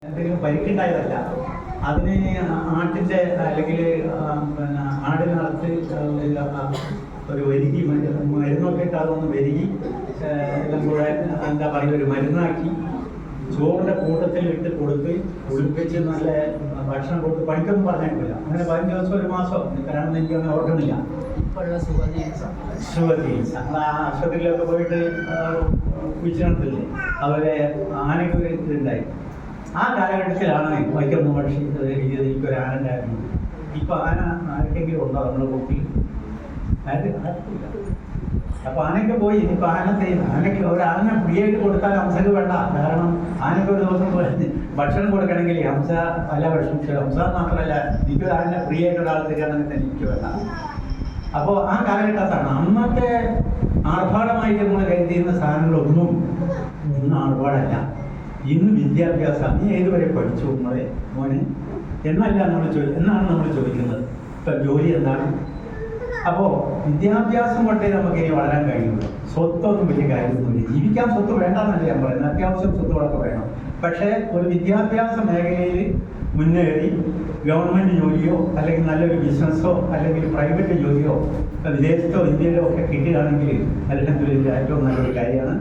എന്തെങ്കിലും പരിക്കുണ്ടായതല്ല. അതിന് ആട്ടിൻ്റെ അല്ലെങ്കിൽ പിന്നെ ആടിനകത്ത് ഒരു വരികി മരുന്നൊക്കെ ഇട്ട് അതൊന്ന് വരികി എല്ലാം കൂടെ എന്താ പറയുക ഒരു മരുന്നാക്കി ചോറിൻ്റെ കൂട്ടത്തിൽ ഇട്ട് കൊടുത്ത് കുളിപ്പിച്ച് നല്ല ഭക്ഷണം കൊടുത്ത് പണിക്കൊന്നും പറഞ്ഞേക്കില്ല. അങ്ങനെ 15 ദിവസം 1 മാസം നിൽക്കാനാണെന്ന് എനിക്കൊന്നും ഓർക്കുന്നില്ല. സുഖചികിത്സ ആശുപത്രിയിലൊക്കെ പോയിട്ട് വിശ്രമത്തില്ലേ അവരെ ആനയ്ക്ക് ഒരു ഇതുണ്ടായി. ആ കാലഘട്ടത്തിലാണ് വൈക്കം മുഹമ്മദ് എനിക്കൊരു ആന ഉണ്ടായിരുന്നത്. ഇപ്പം ആന ആർക്കെങ്കിലും ഉണ്ടോ നമ്മുടെ കുട്ടി? അപ്പൊ ആനയ്ക്ക് പോയി. ഇനിയിപ്പോൾ ആനയ്ക്ക് ഒരാന ഫ്രീ ആയിട്ട് കൊടുത്താൽ ഹംസക്ക് വേണ്ട. കാരണം ആനയ്ക്ക് ഒരു ദിവസം ഭക്ഷണം കൊടുക്കണമെങ്കിൽ ഹംസ പല വിഷമിച്ചു. ഹംസ മാത്രമല്ല, എനിക്കൊരു ആന ഫ്രീ ആയിട്ട് ഒരാൾ തരികയാണെങ്കിൽ തന്നെ എനിക്ക് വേണ്ട. അപ്പോൾ ആ കാലഘട്ടത്താണ് അന്നത്തെ ആർഭാടമായിട്ട് നമ്മൾ കരുതിയിരുന്ന സാധനങ്ങളൊന്നും ഇന്ന് ആർഭാടമല്ല. ഇന്ന് വിദ്യാഭ്യാസം. നീ ഏതുവരെ പഠിച്ചു നമ്മളെ മോനെ എന്നാണ് നമ്മൾ ചോദിക്കുന്നത്. ഇപ്പം ജോലി എന്താണ്? അപ്പോൾ വിദ്യാഭ്യാസം കൊണ്ടേ നമുക്ക് ഇനി വളരാൻ കഴിയുള്ളൂ. സ്വത്തൊന്നും വലിയ കാര്യമൊന്നുമില്ല. ജീവിക്കാൻ സ്വത്ത് വേണ്ടെന്നല്ല ഞാൻ പറയുന്നത്. അത്യാവശ്യം സ്വത്തുകളൊക്കെ വേണം. പക്ഷേ ഒരു വിദ്യാഭ്യാസ മേഖലയിൽ മുന്നേറി ഗവൺമെൻറ് ജോലിയോ അല്ലെങ്കിൽ നല്ലൊരു ബിസിനസ്സോ അല്ലെങ്കിൽ പ്രൈവറ്റ് ജോലിയോ വിദേശത്തോ ഇന്ത്യയിലോ ഒക്കെ കിട്ടുകയാണെങ്കിൽ അൽഹംദുലില്ലാഹ് ഏറ്റവും നല്ലൊരു കാര്യമാണ്.